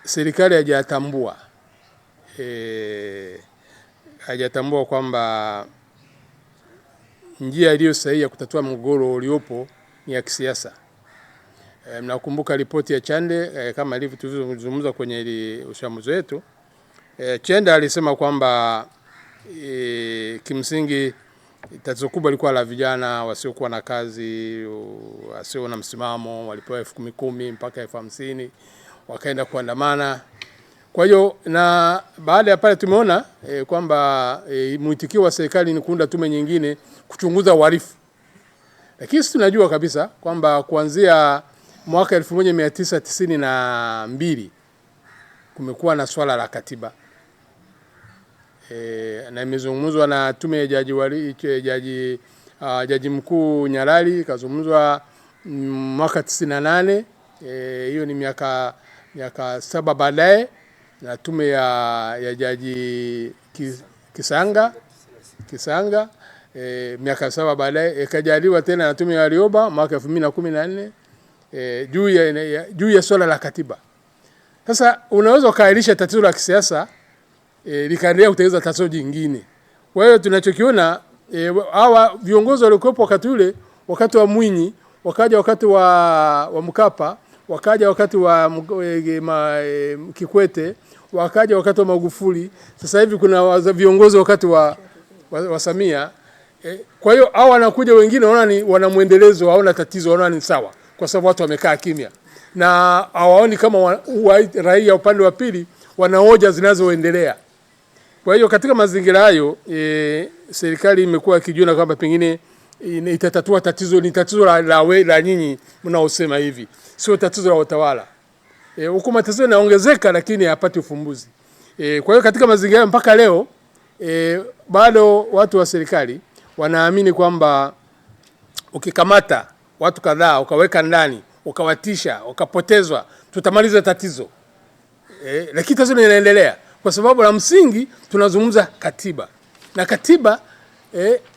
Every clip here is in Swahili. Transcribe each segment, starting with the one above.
serikali hajatambua kwamba njia iliyo sahihi ya kutatua mgogoro uliopo ni ya kisiasa. Mnakumbuka ripoti ya Chande kama ilivyo tulizungumza kwenye ushamuzi wetu. Chande alisema kwamba kimsingi tatizo kubwa lilikuwa la vijana wasiokuwa na kazi, wasio na msimamo, walipewa 10,000 mpaka 50,000 wakaenda kuandamana. Kwa hiyo na baada ya pale tumeona kwamba mwitikio wa serikali ni kuunda tume nyingine kuchunguza uhalifu. Lakini sisi tunajua kabisa kwamba kuanzia mwaka 1992 kumekuwa na swala la katiba. Na imezungumzwa na tume ya jaji mkuu Nyalali, kazungumzwa mwaka 98, hiyo ni miaka 7 baadaye, na tume ya jaji Kisanga miaka 7 baadaye ikajadiliwa tena na tume ya Warioba mwaka 2014 juu ya swala la katiba. Sasa unaweza ukaahirisha tatizo la kisiasa likaendelea kutengeneza tatizo jingine. Kwa hiyo tunachokiona hawa viongozi waliokuwa wakati ule, wakati wa Mwinyi, wakaja wakati wa Mkapa, wakaja wakati wa Kikwete, wakaja wakati wa Magufuli, sasa hivi kuna viongozi wakati wa Samia. Kwa hiyo hawa wanakuja wengine wana muendelezo, hawana tatizo, wanaona ni sawa kwa sababu watu wamekaa kimya. Na hawaoni kama raia upande wa pili wana hoja zinazoendelea. Kwa hiyo katika mazingira hayo serikali imekuwa ikijiona kwamba pengine itatatua tatizo, ni tatizo la nyinyi mnaosema hivi, sio tatizo la utawala. Huko matatizo yanaongezeka lakini hayapati ufumbuzi. Kwa hiyo katika mazingira mpaka leo bado watu wa serikali wanaamini kwamba ukikamata watu kadhaa ukaweka ndani, ukawatisha, ukapotezwa, tutamaliza tatizo. Lakini tatizo linaendelea kwa sababu la msingi tunazungumza katiba. Na katiba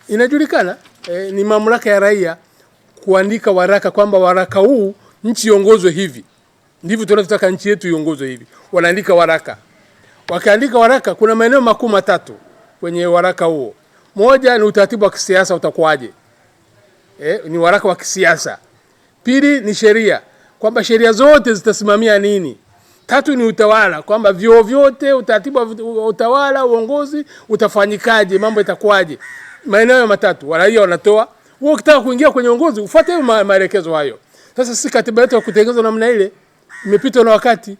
inajulikana ni mamlaka ya raia kuandika waraka kwamba waraka huu nchi iongozwe hivi. Ndivyo tunataka nchi yetu iongozwe hivi. Wanaandika waraka. Wakaandika waraka, kuna maeneo makuu matatu kwenye waraka huo. Moja ni utaratibu wa kisiasa utakuwaje. Ni waraka wa kisiasa. Pili ni sheria, kwamba sheria zote zitasimamia nini. Tatu ni utawala, kwamba vyuo vyote, utaratibu wa utawala, uongozi utafanyikaje, mambo itakuwaje. Maeneo matatu raia wanatoa. Wewe ukitaka kuingia kwenye uongozi ufuate maelekezo hayo. Sasa si katiba yetu ya kutengenezwa namna ile, imepitwa na wakati.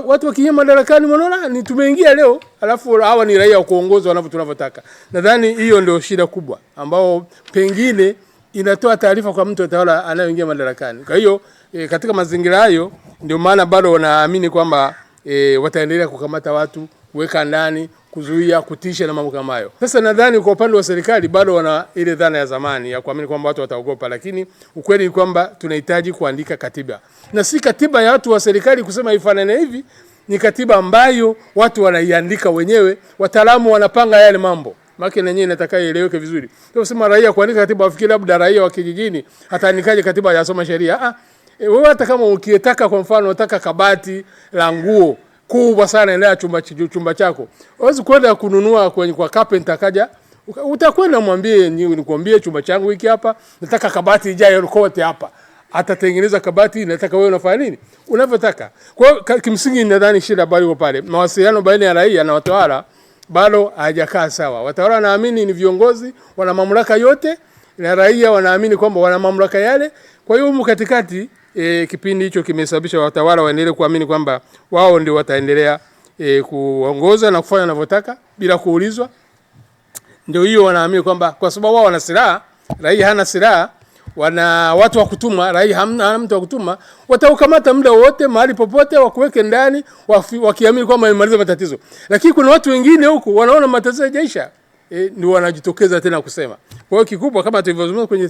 Watu wakiingia madarakani wanaona ni tumeingia leo, alafu hawa ni raia wa kuongozwa wanavyo tunavyotaka. Nadhani hiyo ndio shida kubwa ambao pengine inatoa taarifa kwa mtu utawala anayoingia madarakani. Kwa hiyo katika mazingira hayo ndio maana bado wanaamini kwamba wataendelea kukamata watu, kuweka ndani, kuzuia, kutisha na mambo kama hayo. Sasa nadhani kwa upande wa serikali bado wana ile dhana ya zamani ya kuamini kwamba watu wataogopa, lakini ukweli ni kwamba tunahitaji kuandika katiba. Na si katiba ya watu wa serikali kusema ifanane hivi, ni katiba ambayo watu wanaiandika wenyewe, wataalamu wanapanga yale mambo. Maana yenyewe inataka ieleweke vizuri. Sio sema raia kuandika katiba wafikiri labda raia wa kijijini ataandikaje katiba ya soma sheria. Wewe hata kama ukitaka kwa mfano unataka kabati la nguo kubwa sana eneo chumba chako, huwezi kwenda kununua kwa carpenter akaja, utakwenda mwambie nikwambie chumba changu hiki hapa, nataka kabati ijayo kote hapa. Atatengeneza kabati, nataka wewe unafanya nini unavyotaka. Kwa hiyo kimsingi nadhani shida bado pale. Mawasiliano baina ya raia na watawala bado hajakaa sawa. Watawala wanaamini ni viongozi wana mamlaka yote, na raia wanaamini kwamba wana mamlaka yale. Kwa hiyo huko katikati kipindi hicho kimesababisha watawala waendelee kuamini kwamba wao ndio wataendelea kuongoza na kufanya wanavyotaka bila kuulizwa. Ndio hiyo wanaamini kwamba kwa sababu wao wana silaha, raia hana silaha, wana watu wa kutuma, raia hana mtu wa kutuma, wataukamata muda wote mahali popote wakuweke ndani wakiamini kwamba wamemaliza matatizo. Lakini kuna watu wengine huko wanaona matatizo hayajaisha, ndio wanajitokeza tena kusema. Kwa hiyo kikubwa kama tulivyozungumza kwenye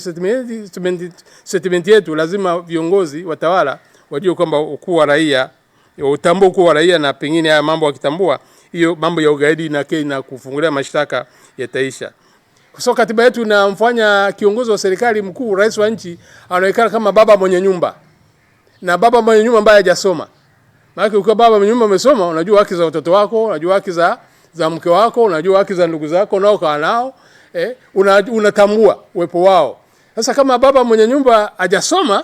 statement yetu, lazima viongozi watawala wajue kwamba ukuu wa raia, utambue ukuu wa raia, na pengine haya mambo wakitambua, hiyo mambo ya ugaidi na kufungulia mashtaka yataisha. Kwa sababu katiba yetu inamfanya kiongozi wa serikali mkuu, rais wa nchi, anaonekana kama baba mwenye nyumba. Na baba mwenye nyumba ambaye hajasoma. Maana ukiwa baba nyumba umesoma, unajua haki za watoto wako, unajua haki za mke wako, unajua haki za ndugu zako nao kaa nao, unatambua uwepo wao. Sasa kama baba mwenye nyumba hajasoma,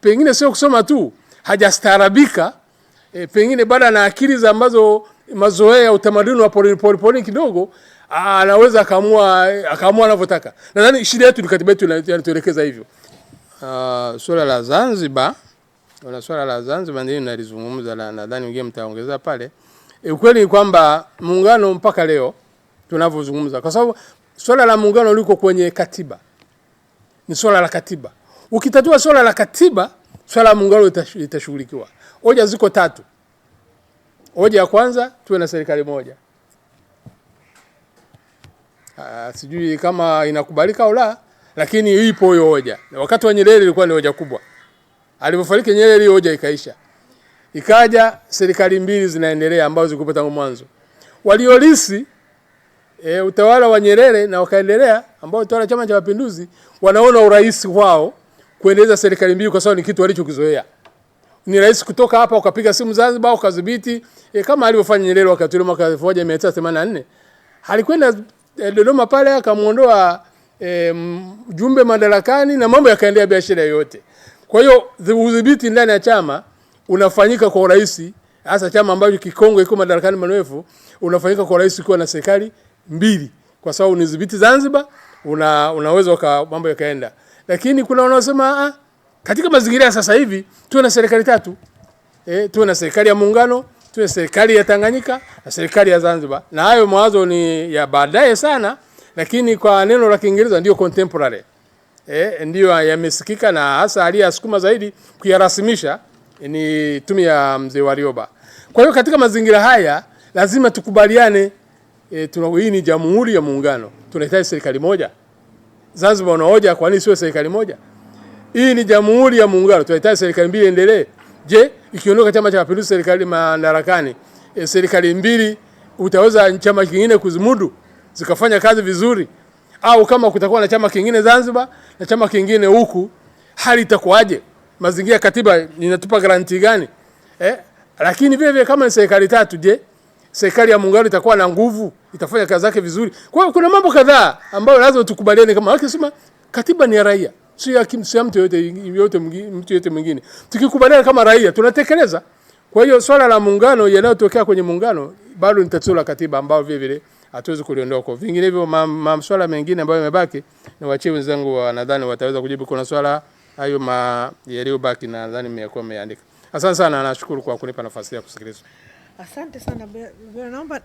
pengine sio kusoma tu, hajastaarabika, pengine bado ana akili za ambazo mazoea ya utamaduni wa pole kidogo, anaweza akaamua anavyotaka. Nadhani shida yetu ni katiba yetu inatuelekeza hivyo. Swala la Zanzibar, ndio nalizungumza, nadhani wengine mtaongeza pale. Ukweli ni kwamba muungano mpaka leo tunavyozungumza, kwa sababu swala la muungano liko kwenye katiba. Ni swala la katiba. Ukitatua swala la katiba, swala la muungano litashughulikiwa. Hoja ziko 3. Hoja ya kwanza, tuwe na serikali moja. Sijui kama inakubalika au la, lakini ipo hiyo hoja. Wakati wa Nyerere ilikuwa ni hoja kubwa. Alipofariki Nyerere hiyo hoja ikaisha. Ikaja serikali mbili zinaendelea ambazo zilikuwa tangu mwanzo. Waliolisi utawala wa Nyerere na wakaendelea, ambao utawala Chama cha Mapinduzi, wanaona urahisi wao kuendeleza serikali mbili kwa sababu ni kitu walichokizoea. Ni rahisi kutoka hapa ukapiga simu Zanzibar ukadhibiti, kama alivyofanya Nyerere wakati ule mwaka 1984. Alikwenda Dodoma pale akamuondoa jumbe madarakani na mambo yakaendelea bila shida yoyote. Kwa hiyo udhibiti ndani ya chama unafanyika kwa urahisi, hasa chama ambacho Kikongo iko madarakani marefu, unafanyika kwa urahisi kwa na serikali mbili, kwa sababu ni udhibiti Zanzibar, unaweza mambo yakaenda. Lakini kuna wanaosema katika mazingira ya sasa hivi tuwe na serikali 3. Tuwe na serikali ya muungano, tuwe serikali ya Tanganyika na serikali ya Zanzibar. Na hayo mawazo ni ya baadaye sana, lakini kwa neno la Kiingereza ndio contemporary. Ndio yamesikika, na hasa aliyasukuma zaidi kuyarasimisha ni tume ya Mzee Warioba. Kwa hiyo katika mazingira haya lazima tukubaliane, hii ni Jamhuri ya Muungano. Tunahitaji serikali moja. Zanzibar una hoja kwa nini sio serikali moja? Hii ni Jamhuri ya Muungano. Tunahitaji serikali mbili endelee. Je, ikiondoka Chama cha Mapinduzi serikali madarakani, serikali mbili utaweza chama kingine kuzimudu zikafanya kazi vizuri? Au kama kutakuwa na chama kingine Zanzibar na chama kingine huku, hali itakuwaje? Mazingira katiba inatupa garanti gani? Lakini vile kama ni serikali 3, je, serikali ya muungano itakuwa na nguvu, itafanya kazi zake vizuri? Kwa hiyo kuna mambo kadhaa ambayo lazima tukubaliane, kama wakisema katiba ni ya raia, sio ya mtu yote mwingine. Tukikubaliana kama raia tunatekeleza. Kwa hiyo swala la muungano yanayotokea kwenye muungano bado ni tatizo la katiba ambao vile hatuwezi kuliondoa. Kwa vinginevyo masuala mengine ambayo yamebaki na wachie wenzangu nadhani wataweza kujibu. Kuna swala hayo yaliyobaki na nadhani mmekuwa mmeandika. Asante sana, nashukuru kwa kunipa nafasi ya kusikiliza. Asante sana. Naomba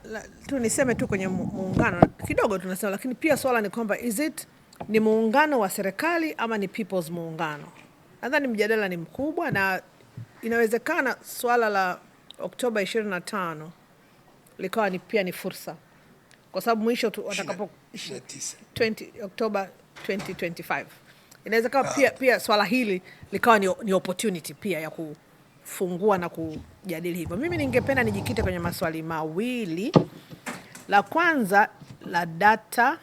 tu niseme tu kwenye muungano kidogo tunasema, lakini pia swala ni kwamba ni muungano wa serikali ama ni people's muungano? Nadhani mjadala ni mkubwa, na inawezekana swala la Oktoba 25 likawa pia ni fursa, kwa sababu mwisho watakapo 20 Oktoba 2025 inawezekana pia swala hili likawa ni opportunity pia ya kufungua na kujadili hivyo. Mimi ningependa nijikite kwenye maswali mawili. La kwanza la data,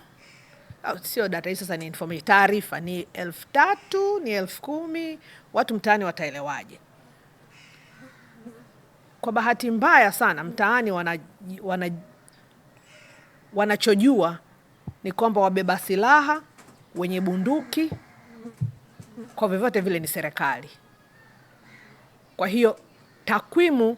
sio data hii sasa, ni information, taarifa. Ni 3,000 ni 10,000, watu mtaani wataelewaje? Kwa bahati mbaya sana mtaani wanachojua ni kwamba wabeba silaha, wenye bunduki, kwa vyovyote vile ni serikali. Kwa hiyo takwimu